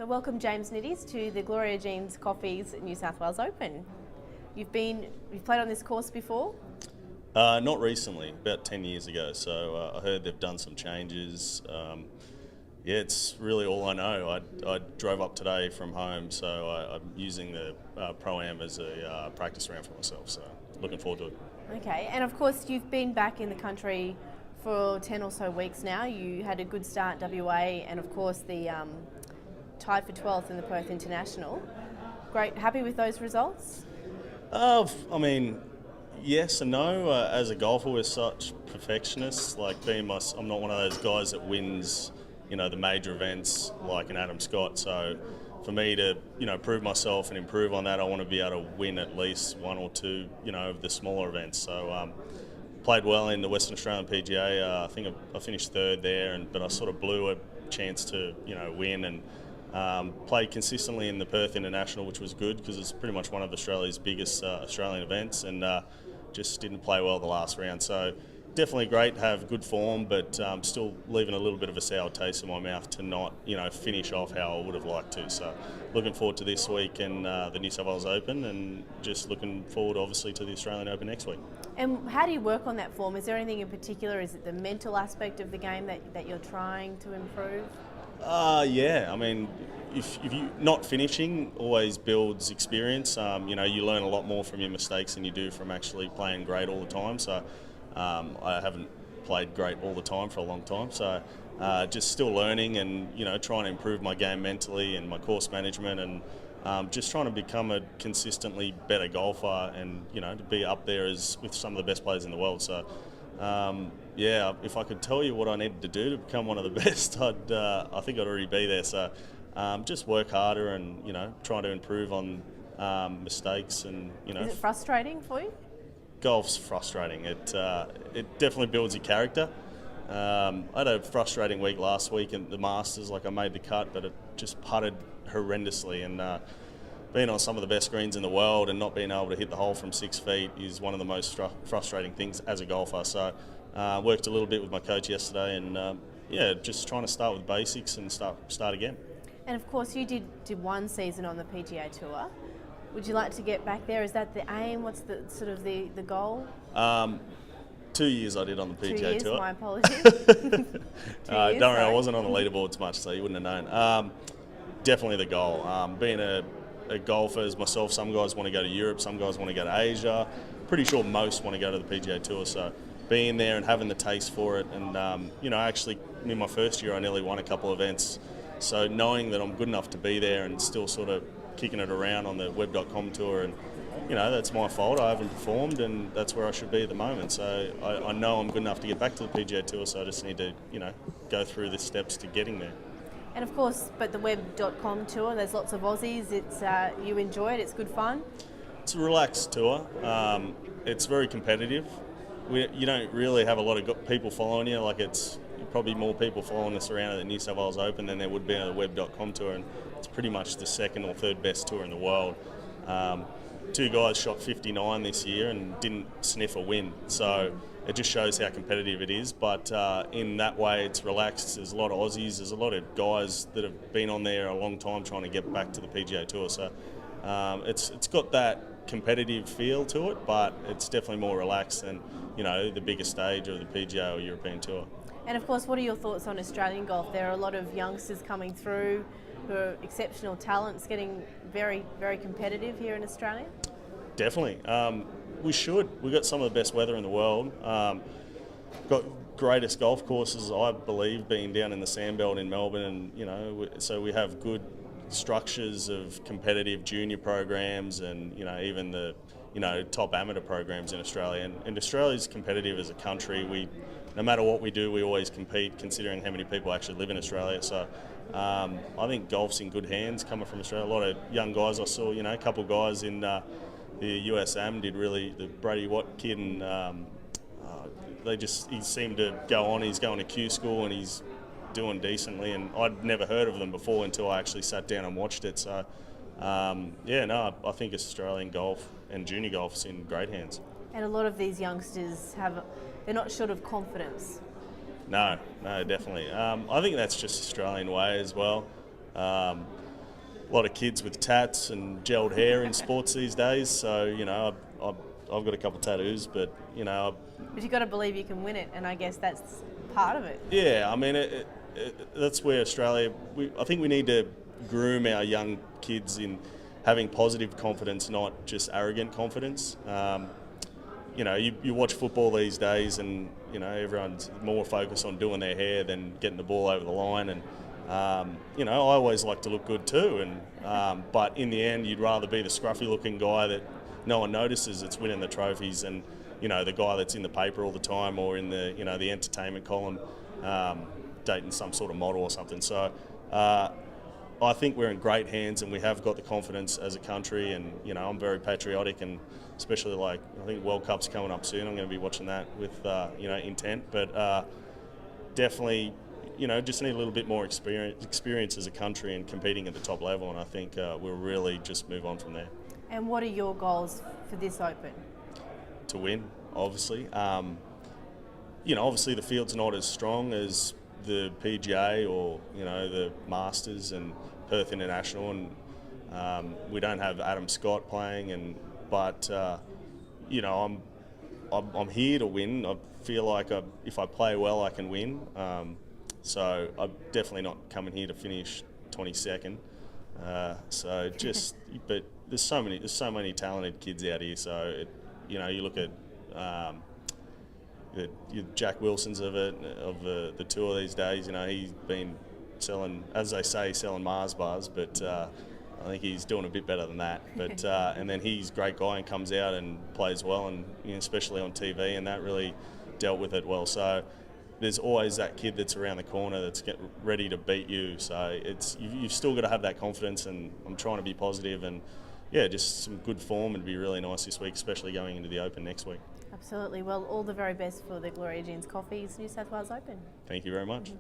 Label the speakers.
Speaker 1: So welcome James Nitties to the Gloria Jeans Coffees New South Wales Open. You've played on this course before?
Speaker 2: Not recently, about 10 years ago. So I heard they've done some changes. Yeah, it's really all I know. I drove up today from home, so I'm using the Pro-Am as a practice round for myself. So looking forward to it.
Speaker 1: Okay, and of course you've been back in the country for 10 or so weeks now. You had a good start at WA and of course the tied for 12th in the Perth International. Great, happy with those results?
Speaker 2: I mean, yes and no. As a golfer, we're such perfectionists. Like I'm not one of those guys that wins, the major events like an Adam Scott. So for me to, prove myself and improve on that, I want to be able to win at least one or two, of the smaller events. So played well in the Western Australian PGA. I think I finished third there, but I sort of blew a chance to, win and. Played consistently in the Perth International, which was good because it's pretty much one of Australia's biggest Australian events, and just didn't play well the last round. So definitely great to have good form, but still leaving a little bit of a sour taste in my mouth to not, finish off how I would have liked to. So looking forward to this week and the New South Wales Open, and just looking forward, obviously, to the Australian Open next week.
Speaker 1: And how do you work on that form? Is there anything in particular? Is it the mental aspect of the game that you're trying to improve?
Speaker 2: Yeah, I mean, if you not finishing always builds experience. You learn a lot more from your mistakes than you do from actually playing great all the time. So I haven't played great all the time for a long time. So just still learning and, trying to improve my game mentally and my course management, and just trying to become a consistently better golfer and, to be up there with some of the best players in the world. So yeah, if I could tell you what I needed to do to become one of the best, I think I'd already be there. So just work harder and, try to improve on mistakes and,
Speaker 1: Is it frustrating for you?
Speaker 2: Golf's frustrating. It definitely builds your character. I had a frustrating week last week in the Masters. Like I made the cut, but it just putted horrendously, and being on some of the best greens in the world and not being able to hit the hole from 6 feet is one of the most frustrating things as a golfer. So worked a little bit with my coach yesterday, and yeah, just trying to start with basics and start again.
Speaker 1: And of course you did one season on the PGA Tour. Would you like to get back there? Is that the aim? What's the sort of the goal?
Speaker 2: 2 years I did on the PGA
Speaker 1: 2 years,
Speaker 2: Tour.
Speaker 1: my apologies.
Speaker 2: Don't worry, I wasn't on the leaderboards much, so you wouldn't have known. Definitely the goal. Being a golfer as myself, some guys want to go to Europe, some guys want to go to Asia. Pretty sure most want to go to the PGA Tour. So being there and having the taste for it, and actually in my first year I nearly won a couple of events. So knowing that I'm good enough to be there and still sort of kicking it around on the web.com tour, and that's my fault. I haven't performed, and that's where I should be at the moment. So I know I'm good enough to get back to the PGA Tour, so I just need to, go through the steps to getting there.
Speaker 1: And of course, but the web.com tour, there's lots of Aussies. It's you enjoy it. It's good fun.
Speaker 2: It's a relaxed tour. It's very competitive. You don't really have a lot of people following you. Like it's probably more people following us around at the New South Wales Open than there would be on the web.com tour, and it's pretty much the second or third best tour in the world. Two guys shot 59 this year and didn't sniff a win. So it just shows how competitive it is. But in that way, it's relaxed. There's a lot of Aussies. There's a lot of guys that have been on there a long time trying to get back to the PGA Tour. So it's got that competitive feel to it, but it's definitely more relaxed than the bigger stage of the PGA or European Tour.
Speaker 1: And of course, what are your thoughts on Australian golf? There are a lot of youngsters coming through who are exceptional talents, getting very, very competitive here in Australia.
Speaker 2: Definitely. We should. We've got some of the best weather in the world. Got greatest golf courses, I believe, being down in the Sandbelt in Melbourne, and so we have good structures of competitive junior programs, and even the top amateur programs in Australia. And Australia's competitive as a country. No matter what we do, we always compete, considering how many people actually live in Australia. So I think golf's in good hands coming from Australia. A lot of young guys I saw, a couple of guys in the USM did really, the Brady Watt kid, and he seemed to go on. He's going to Q school and he's doing decently, and I'd never heard of them before until I actually sat down and watched it. So I think Australian golf and junior golf's in great hands.
Speaker 1: And a lot of these youngsters they're not short of confidence.
Speaker 2: No, definitely. I think that's just Australian way as well. a lot of kids with tats and gelled hair in sports these days. So I've got a couple of tattoos, but
Speaker 1: But you've got to believe you can win it, and I guess that's part of it.
Speaker 2: yeah. I mean, that's where Australia. I think we need to groom our young kids in having positive confidence, not just arrogant confidence. You watch football these days, and everyone's more focused on doing their hair than getting the ball over the line. And I always like to look good too. And but in the end, you'd rather be the scruffy-looking guy that no one notices that's winning the trophies, and the guy that's in the paper all the time, or in the the entertainment column, dating some sort of model or something. So. I think we're in great hands, and we have got the confidence as a country, and I'm very patriotic, and especially I think World Cup's coming up soon. I'm going to be watching that with intent, but definitely just need a little bit more experience as a country and competing at the top level, and I think we'll really just move on from there.
Speaker 1: And what are your goals for this Open?
Speaker 2: To win, obviously. Obviously the field's not as strong as the PGA or the Masters and Perth International, and we don't have Adam Scott playing, but I'm here to win. I feel like if I play well, I can win. So I'm definitely not coming here to finish 22nd. But there's so many talented kids out here. So you look at. The Jack Wilson's of the tour these days. He's been selling, as they say, selling Mars bars, but I think he's doing a bit better than that. But and then he's a great guy and comes out and plays well, and especially on TV, and that really dealt with it well. So there's always that kid that's around the corner that's ready to beat you. So you've still got to have that confidence, and I'm trying to be positive, and yeah, just some good form would be really nice this week, especially going into the Open next week.
Speaker 1: Absolutely. Well, all the very best for the Gloria Jeans Coffees New South Wales Open.
Speaker 2: Thank you very much.